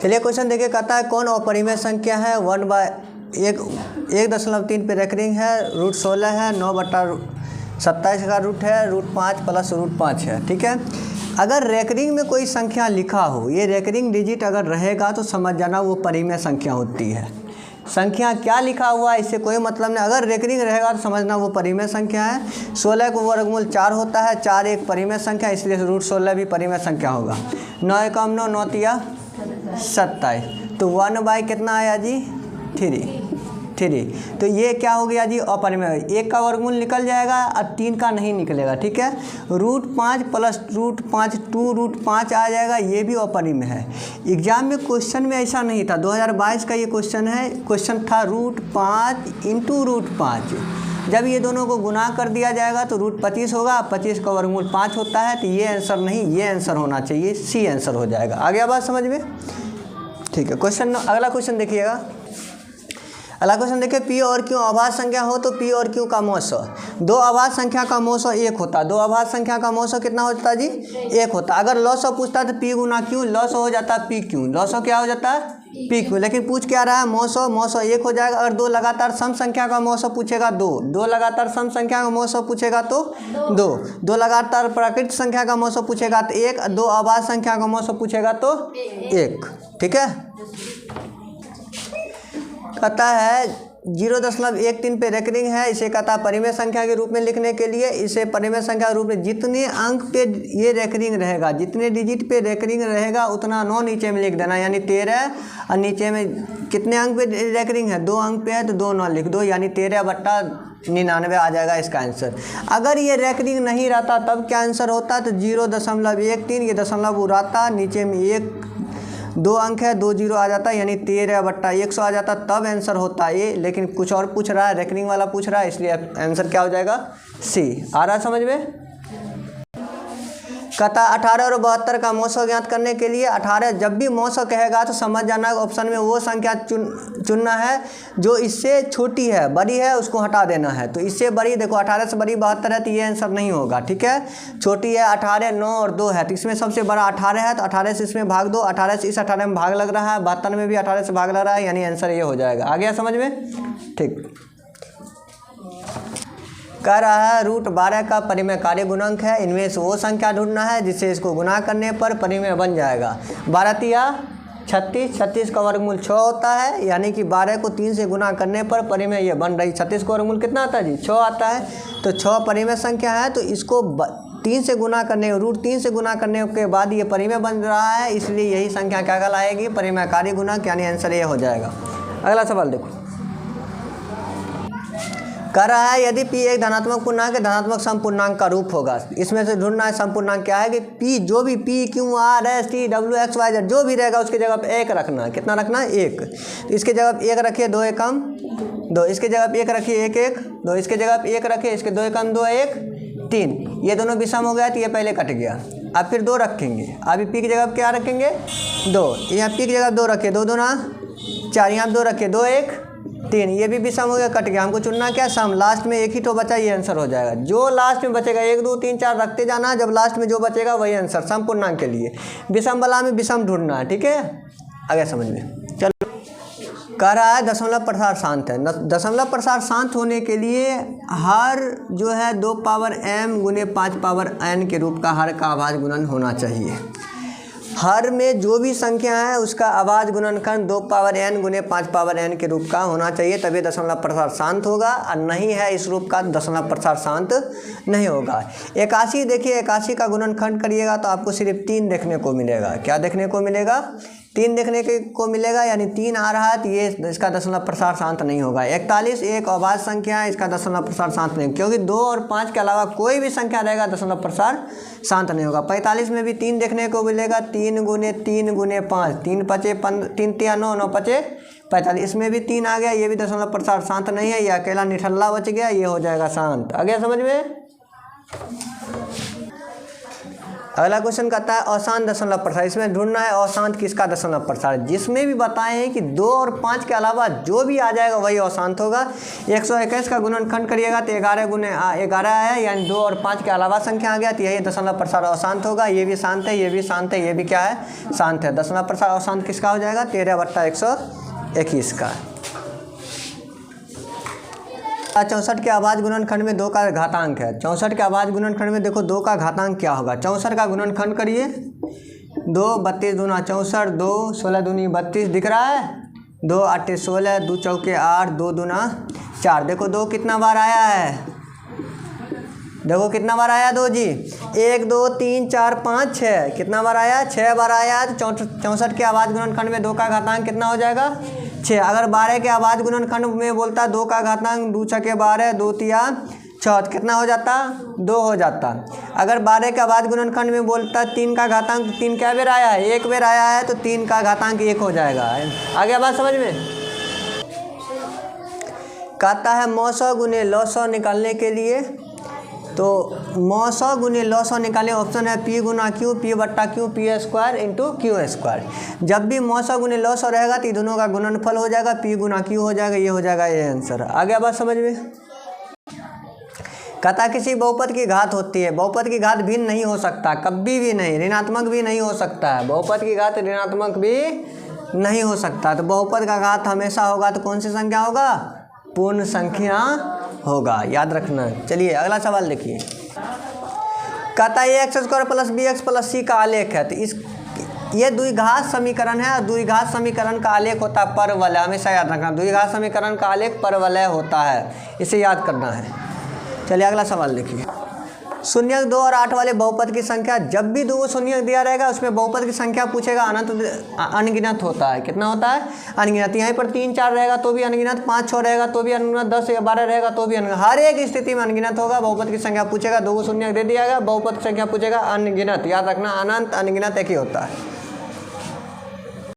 चलिए क्वेश्चन देखिए, कहता है कौन अपरिमेय संख्या है 1/1.3 पे रेकरिंग है, रूट 16 है, 9/27 का रूट है, रूट 5 प्लस रूट 5 है। ठीक है, अगर रेकरिंग में कोई संख्या लिखा हो, ये रेकरिंग डिजिट अगर रहेगा तो समझ जाना वो परिमेय संख्या होती है। संख्या क्या लिखा हुआ है इससे कोई मतलब नहीं, अगर रेकरिंग रहेगा तो समझना वो परिमेय संख्या है। 16 को वर्गमूल 4 होता है, 4 एक परिमेय संख्या, इसलिए रूट 16 भी परिमेय संख्या होगा। 9 एकम 9, 9 तिया 27, तो 1 कितना आया जी 3। तो ये क्या हो गया जी अपरिमेय, 1 का वर्गमूल निकल जाएगा और 3 का नहीं निकलेगा। ठीक है, रूट 5 प्लस रूट 5 2 रूट 5 आ जाएगा, ये भी अपरिमेय है। एग्जाम में क्वेश्चन में ऐसा नहीं था, 2022 का ये क्वेश्चन है, क्वेश्चन था रूट 5 इंटू रूट 5। जब ये दोनों को गुना कर दिया जाएगा तो रूट 25 होगा, 25 का वर्गमूल 5 होता है, तो ये आंसर नहीं, ये आंसर होना चाहिए, सी आंसर हो जाएगा। आ गया बात समझ में? ठीक है, क्वेश्चन अगला क्वेश्चन देखिएगा। अगला क्वेश्चन देखिए, पी और क्यू अभाज्य संख्या हो तो पी और क्यू का मौसो, दो अभाज्य संख्या का मौसो 1 होता, दो अभाज्य संख्या का मौसो कितना होता जी 1 होता। अगर लॉसो पूछता तो पी गुना क्यू, लॉसो हो जाता पी क्यू, लॉसो क्या हो जाता पी क्यू, लेकिन पूछ क्या रहा है मौसो, मौसो 1 हो जाएगा। अगर दो लगातार सम संख्या का मौसो पूछेगा दो लगातार सम संख्या का मौसो पूछेगा तो दो लगातार प्राकृतिक संख्या का मौसो पूछेगा तो 1, दो अभाज्य संख्या का मौसो पूछेगा तो 1। ठीक है, कहता है 0.13 पे रेकरिंग है, इसे कहता है परिमेय संख्या के रूप में लिखने के लिए, इसे परिमेय संख्या के रूप में जितने अंक पे ये रेकरिंग रहेगा, जितने डिजिट पे रेकरिंग रहेगा उतना 9 नीचे में लिख देना, यानी 13, और नीचे में कितने अंक पे रेकरिंग है 2 अंक पे है तो 2 9 लिख दो, यानी 13/99 आ जाएगा इसका आंसर। अगर ये रेकरिंग नहीं रहता तब क्या आंसर होता, तो 0.13, ये दशमलव उड़ाता, नीचे में 2 अंक है 2 0 आ जाता, यानी 13/100 आ जाता, तब आंसर होता ये। लेकिन कुछ और पूछ रहा है, रेकरिंग वाला पूछ रहा है, इसलिए आंसर क्या हो जाएगा सी। आ रहा है समझ में? कहता 18 और 72 का मौसो ज्ञात करने के लिए 18, जब भी मौसो कहेगा तो समझ जाना ऑप्शन में वो संख्या चुनना है जो इससे छोटी है, बड़ी है उसको हटा देना है। तो इससे बड़ी देखो 18 से बड़ी 72 है तो ये आंसर नहीं होगा। ठीक है, छोटी है 18, 9 और 2 है, तो इसमें सबसे बड़ा 18 है, तो 18 से इसमें भाग दो, 18 से इस 18 में भाग लग रहा है, 72 में भी 18 से भाग लग रहा है, यानी आंसर ये हो जाएगा। आ गया समझ में? ठीक, कह रहा है रूट 12 का परिमेय कार्य गुणांक है, इनमें से वो संख्या ढूंढना है जिससे इसको गुना करने पर परिमेय बन जाएगा। 12 तिया 36, 36 का वर्गमूल 6 होता है, यानी कि 12 को 3 से गुना करने पर परिमेय ये बन रही। 36 का वर्गमूल कितना आता है जी 6 आता है, तो 6 परिमेय संख्या है, तो इसको 3 से गुना करने, रूट 3 से गुना करने के बाद ये परिमेय बन रहा है, इसलिए यही संख्या क्या कहलाएगी परिमेय कार्य गुणांक, यानी आंसर ये हो जाएगा। अगला सवाल देखो, कह रहा है यदि p एक धनात्मक पूर्णांक है, धनात्मक समपूर्णांक का रूप होगा। इसमें से ढूंढना है समपूर्णांक क्या है कि p, जो भी p q r s t w x y z जो भी रहेगा उसके जगह पे 1 रखना है। कितना रखना है 1, तो इसके जगह पे 1 रखिए, 2 एकम 2, इसके जगह पे 1 रखिए 1 1 2, इसके जगह पे 1 रखिए, इसके 2 एकम 2 1 3, ये दोनों विषम हो गया तो ये पहले कट गया। अब फिर 2 रखेंगे, अभी p की जगह क्या रखेंगे 2, यहाँ p की जगह 2 रखिए, 2 2 4, यहाँ 2 रखिए, 2 1 3, ये भी विषम हो गया, कट गया। हमको चुनना क्या सम, लास्ट में एक ही तो बचा, ये आंसर हो जाएगा। जो लास्ट में बचेगा 1 2 3 4 रखते जाना, जब लास्ट में जो बचेगा वही आंसर समपूर्णांक के लिए। विषम वाला में विषम ढूंढना है। ठीक है, आगे समझ में। चलो, कह रहा है दशमलव प्रसार शांत है। दशमलव प्रसार शांत होने के लिए हर जो है 2 पावर m गुने 5 पावर n के रूप का हर का अभाज्य गुणन होना चाहिए। हर में जो भी संख्या है उसका अभाज्य गुणनखंड 2 पावर n गुने 5 पावर n के रूप का होना चाहिए, तभी दशमलव प्रसार शांत होगा, और नहीं है इस रूप का दशमलव प्रसार शांत नहीं होगा। 81 देखिए, 81 का गुणनखंड करिएगा तो आपको सिर्फ 3 देखने को मिलेगा। क्या देखने को मिलेगा 3 देखने को मिलेगा, यानी 3 आ रहा है तो ये इसका दशमलव प्रसार शांत नहीं होगा। 41 एक अभाज्य संख्या है, इसका दशमलव प्रसार शांत नहीं, क्योंकि 2 और 5 के अलावा कोई भी संख्या रहेगा दशमलव प्रसार शांत नहीं होगा। 45 में भी 3 देखने को मिलेगा, 3 गुने 5, 3 5 3 3 9 9 5 45, इसमें भी 3 आ गया, ये भी दशमलव प्रसार शांत नहीं है, ये अकेला निठल्ला बच गया, ये हो जाएगा शांत। आ गया समझ में? अगला क्वेश्चन कहता है अशांत दशमलव प्रसार। इसमें ढूंढना है अशांत किसका दशमलव प्रसार, जिसमें भी बताए हैं कि 2 और 5 के अलावा जो भी आ जाएगा वही अशांत होगा। 121 का गुणनखंड करिएगा तो 11 गुने 11 है, यानी 2 और 5 के अलावा संख्या आ गया तो यही दशमलव प्रसार अशांत होगा। ये भी शांत है, ये भी शांत है, ये भी क्या है, शांत है। दशमलव प्रसार अशांत किसका हो जाएगा, 13/121 का। 64 के अभाज्य गुणनखंड में 2 का घातांक है। 64 के अभाज्य गुणनखंड में देखो 2 का घातांक क्या होगा। 64 का गुणनखंड करिए, 2 32 दूना 64, 2 16 दूनी 32 दिख रहा है, 2 8 16, 2 चौके 8, 2 दूना 4। देखो 2 कितना बार आया है, देखो कितना बार आया 2 जी, 1 2 3 4 5 6, कितना बार आया, 6 बार आया। तो 64 के अभाज्य गुणनखंड में 2 का घातांक कितना हो जाएगा, 6। अगर 12 के अभाज्य गुणनखंड में बोलता है 2 का घातांक 2 छके 12, 2 तिया 6, कितना हो जाता, 2 हो जाता। अगर 12 के अभाज्य गुणनखंड में बोलता है 3 का घातांक, 3 क्या बेर आया है, 1 बेर आया है, तो 3 का घातांक 1 हो जाएगा। आगे बात समझ में। कहता है मौसौ गुने लौसौ निकालने के लिए, तो मौसौ गुने लौसौ निकालें। ऑप्शन है P गुना Q, P बट्टा Q, P² इंटू Q²। जब भी मौसौ गुने लौसौ रहेगा तो दोनों का गुणनफल हो जाएगा, P गुना Q हो जाएगा, ये हो जाएगा ये आंसर। आगे बात समझ में। कहता किसी बहुपद की घात होती है, बहुपद की घात भिन्न नहीं हो सकता, कभी भी नहीं, ऋणात्मक भी नहीं हो सकता है। बहुपद की घात ऋणात्मक भी नहीं हो सकता, तो बहुपद का घात हमेशा होगा तो कौन सी संख्या होगा, पूर्ण संख्या होगा, याद रखना। चलिए अगला सवाल देखिए। कहता है x² plus bx plus c का आलेख है। तो इस ये द्विघात समीकरण है, और द्विघात समीकरण का आलेख होता है परवलय, हमेशा याद रखना। द्विघात समीकरण का आलेख परवलय होता है, इसे याद करना है। चलिए अगला सवाल देखिए। शून्यक 2 और 8 वाले बहुपद की संख्या, जब भी 2 शून्यक दिया रहेगा उसमें बहुपद की संख्या पूछेगा, अनंत अनगिनत होता है। कितना होता है, अनगिनत। यहाँ पर 3 4 रहेगा तो भी अनगिनत, 5 6 रहेगा तो भी अनगिनत, 10 या 12 रहेगा तो भी अनगिनत, हर एक स्थिति में अनगिनत होगा। बहुपद की संख्या पूछेगा, 2 शून्यक दे दिया गया, बहुपद की संख्या पूछेगा अनगिनत, याद रखना, अनंत अनगिनत एक ही होता है।